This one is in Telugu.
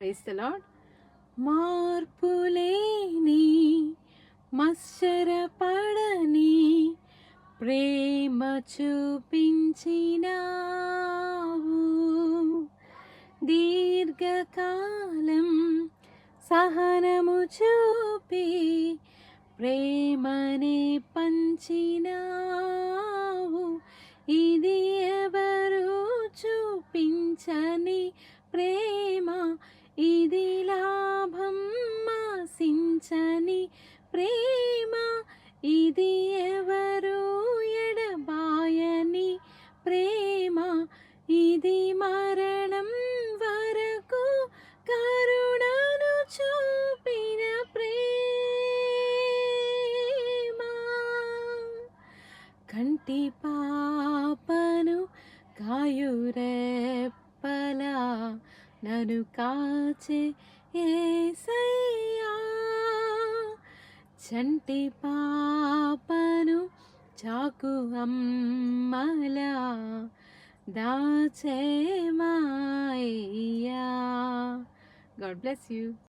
Praise the Lord. మార్పులేని మత్సరపడని ప్రేమ చూపించినావు, దీర్ఘకాలం సహనము చూపి ప్రేమని పంచినావు. ఇది ఎవరు చూపించని ప్రేమ, ఇది లాభం ఆశించని ప్రేమ, ఇది ఎవరు ఎడబాయని ప్రేమ, ఇది మరణం వరకు కరుణను చూపిన ప్రేమ. కంటి పాపను కాయురెప్పలా నన్ను కాచే యేసయ్యా, చంటి పాపను చాకు అమ్మలా దాచే మాయ్యా. God bless you.